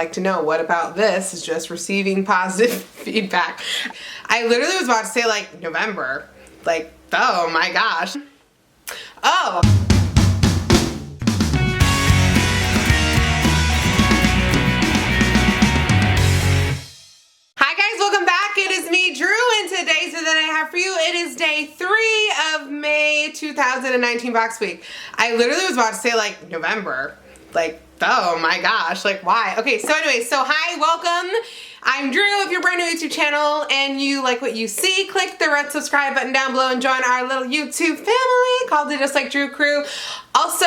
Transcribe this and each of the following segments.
like to know, what about this is just receiving positive feedback. I literally was about to say like November. Like, oh my gosh. Oh. Hi guys, welcome back. It is me, Drew, and today's that I have for you. It is day 3 of May 2019 box week. I literally was about to say like November. Like, oh my gosh, like why? Okay, so anyway, so hi, welcome. I'm Drew. If you're brand new to YouTube channel and you like what you see, click the red subscribe button down below and join our little YouTube family called the Just Like Drew crew. Also,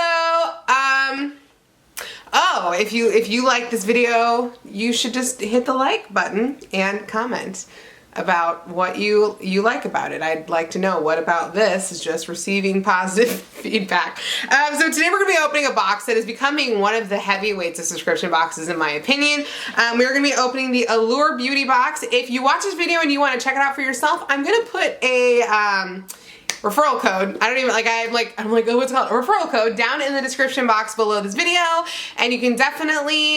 oh, if you like this video, you should just hit the like button and comment about what you like about it. I'd like to know, what about this is just receiving positive feedback. So today we're going to be opening a box that is becoming one of the heavyweights of subscription boxes in my opinion. We're going to be opening the Allure Beauty Box. If you watch this video and you want to check it out for yourself, I'm going to put a referral code. I don't even, like, I'm like, oh, what's it called? A referral code down in the description box below this video, and you can definitely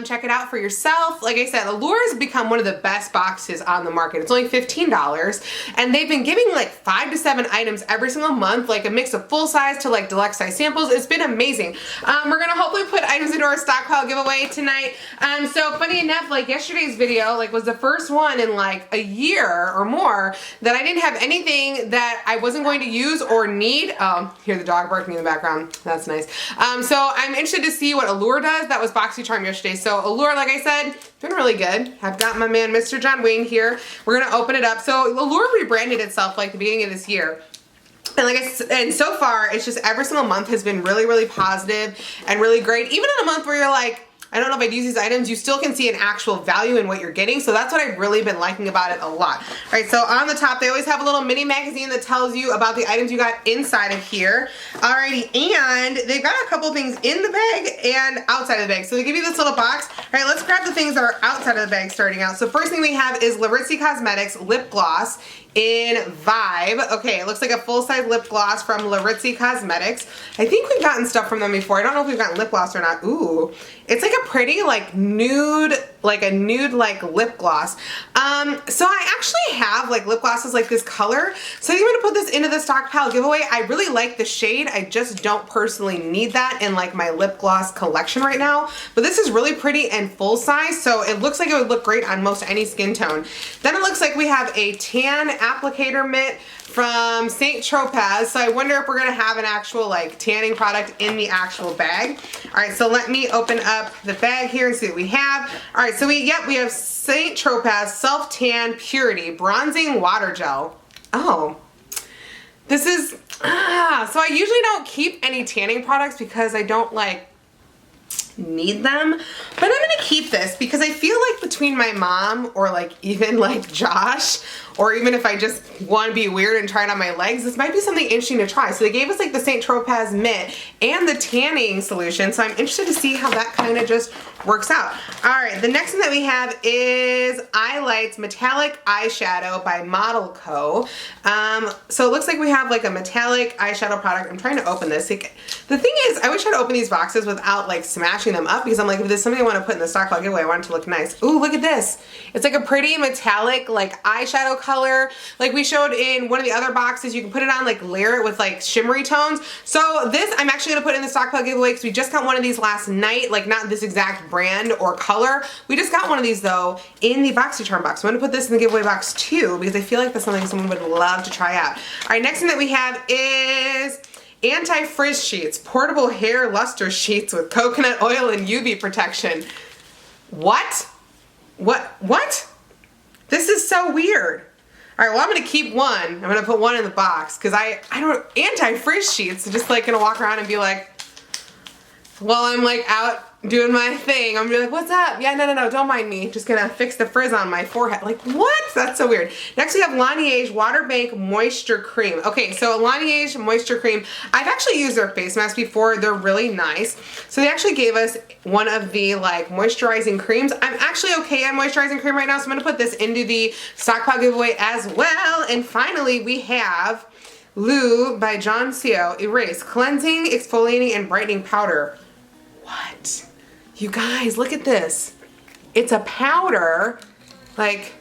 check it out for yourself. Like I said, Allure has become one of the best boxes on the market. It's only $15, and they've been giving like 5 to 7 items every single month, like a mix of full size to like deluxe size samples. It's been amazing. We're gonna hopefully put items into our stockpile giveaway tonight. So funny enough, like yesterday's video, like was the first one in like a year or more that I didn't have anything that I wasn't going to use or need. Hear the dog barking in the background. That's nice. So I'm interested to see what Allure does. That was BoxyCharm yesterday. So Allure, like I said, been really good. I've got my man, Mr. John Wayne here. We're gonna open it up. So Allure rebranded itself like the beginning of this year. And like I said, and so far, it's just every single month has been really, really positive and really great. Even in a month where you're like, I don't know if I'd use these items, you still can see an actual value in what you're getting. So that's what I've really been liking about it a lot. All right, so on the top, they always have a little mini magazine that tells you about the items you got inside of here. Alrighty, and they've got a couple things in the bag and outside of the bag. So they give you this little box. All right, let's grab the things that are outside of the bag starting out. So first thing we have is Laritzi Cosmetics Lip Gloss in Vibe. Okay, it looks like a full-size lip gloss from Laritzi Cosmetics. I think we've gotten stuff from them before. I don't know if we've gotten lip gloss or not. Ooh, it's like a pretty like nude, like a nude like lip gloss. So I actually have like lip glosses like this color. So I'm gonna put this into the stockpile giveaway. I really like the shade. I just don't personally need that in like my lip gloss collection right now. But this is really pretty and full size. So it looks like it would look great on most any skin tone. Then it looks like we have a tan applicator mitt from St. Tropez. So I wonder if we're gonna have an actual like tanning product in the actual bag. All right, so let me open up the bag here and see what we have. All right, so we have St. Tropez Self Tan Purity Bronzing Water Gel. Oh, this is, so I usually don't keep any tanning products because I don't like need them, but I'm gonna keep this because I feel like between my mom or like even like Josh, or even if I just want to be weird and try it on my legs, this might be something interesting to try. So they gave us like the St. Tropez mitt and the tanning solution, so I'm interested to see how that kind of just works out. All right, the next thing that we have is Eyelights Metallic Eyeshadow by Model Co. So it looks like we have like a metallic eyeshadow product. I'm trying to open this. Like, the thing is, I wish I'd open these boxes without like smashing them up, because I'm like, if there's something I want to put in the stockpile giveaway, I want it to look nice. Ooh, look at this. It's like a pretty metallic like eyeshadow color. Like we showed in one of the other boxes, you can put it on, like layer it with like shimmery tones. So this I'm actually gonna put in the stockpile giveaway because we just got one of these last night, like not this exact brand or color. We just got one of these though in the BoxyCharm box. I'm gonna put this in the giveaway box too because I feel like that's something someone would love to try out. All right, next thing that we have is Anti-Frizz Sheets, Portable Hair Luster Sheets with coconut oil and UV protection. What? What? This is so weird. All right, well, I'm gonna keep one. I'm gonna put one in the box because I don't, anti-frizz sheets, just like gonna walk around and be like, while I'm like out doing my thing, I'm gonna be like, what's up? Yeah, no, don't mind me. Just gonna fix the frizz on my forehead. Like, what? That's so weird. Next we have Laneige Water Bank Moisture Cream. Okay, so Laneige Moisture Cream, I've actually used their face masks before. They're really nice. So they actually gave us one of the like moisturizing creams. I'm actually okay on moisturizing cream right now, so I'm gonna put this into the stockpile giveaway as well. And finally, we have Lou by John Co. Erase Cleansing, Exfoliating, and Brightening Powder. What? You guys, look at this. It's a powder, like,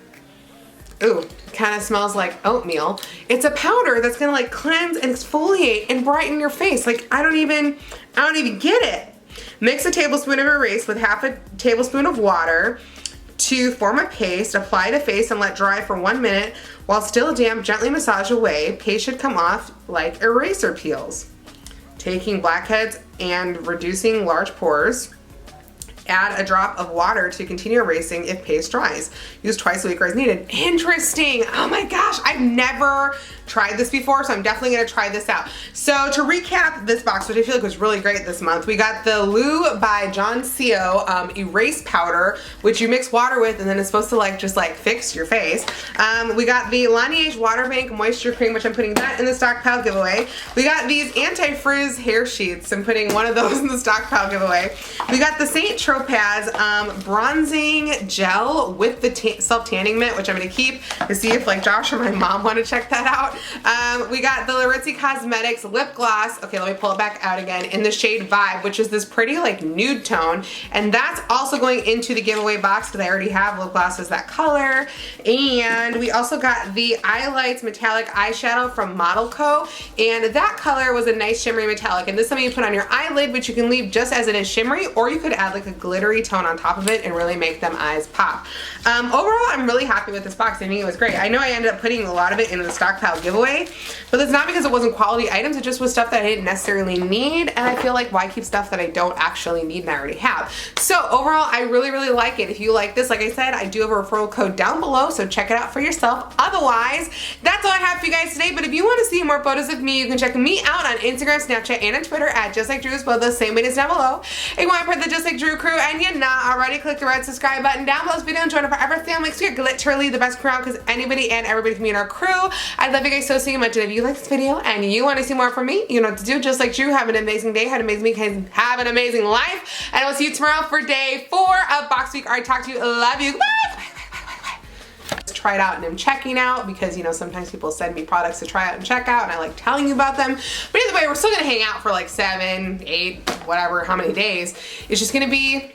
ooh, kind of smells like oatmeal. It's a powder that's gonna like cleanse and exfoliate and brighten your face. Like, I don't even get it. Mix a tablespoon of erase with half a tablespoon of water to form a paste. Apply to face and let dry for 1 minute. While still damp, gently massage away. Paste should come off like eraser peels. Taking blackheads and reducing large pores. Add a drop of water to continue erasing if paste dries. Use twice a week or as needed. Interesting. Oh my gosh, I've never tried this before, so I'm definitely gonna try this out. So to recap this box, which I feel like was really great this month, we got the Allure by John Co. Erase powder, which you mix water with and then it's supposed to like just like fix your face. We got the Laneige Water Bank Moisture Cream, which I'm putting that in the stockpile giveaway. We got these anti-frizz hair sheets. I'm putting one of those in the stockpile giveaway. We got the St. Tropez bronzing gel with the self-tanning mitt, which I'm gonna keep to see if like Josh or my mom want to check that out. We got the Ritzy Cosmetics lip gloss. Okay, let me pull it back out again in the shade Vibe, which is this pretty like nude tone, and that's also going into the giveaway box because I already have lip glosses that color. And we also got the Eyelights Metallic Eyeshadow from Model Co. And that color was a nice shimmery metallic, and this is something you put on your eyelid, but you can leave just as it is shimmery, or you could add like a glittery tone on top of it and really make them eyes pop. Overall, I'm really happy with this box. I think it was great. I know I ended up putting a lot of it in the stockpile giveaway, but that's not because it wasn't quality items. It just was stuff that I didn't necessarily need, and I feel like why keep stuff that I don't actually need and I already have. So overall, I really, really like it. If you like this, like I said, I do have a referral code down below, so check it out for yourself. Otherwise, that's all I have for you guys today, but if you want to see more photos of me, you can check me out on Instagram, Snapchat, and on Twitter at JustLikeDrew, spelled the same way as down below. If you want to part of the Just Like Drew crew and you're not already, click the red subscribe button down below this video and join our forever family, because we're literally the best crew out, because anybody and everybody can be in our crew. I love you guys so much, and if you like this video and you want to see more from me, you know what to do. Just like Drew, have an amazing day, have an amazing week, have an amazing life, and I will see you tomorrow for day 4 of Box Week. Alright, talk to you. Love you. Bye. Try it out and I'm checking out, because you know sometimes people send me products to try out and check out and I like telling you about them. But either way, we're still gonna hang out for like 7, 8, whatever, how many days. It's just gonna be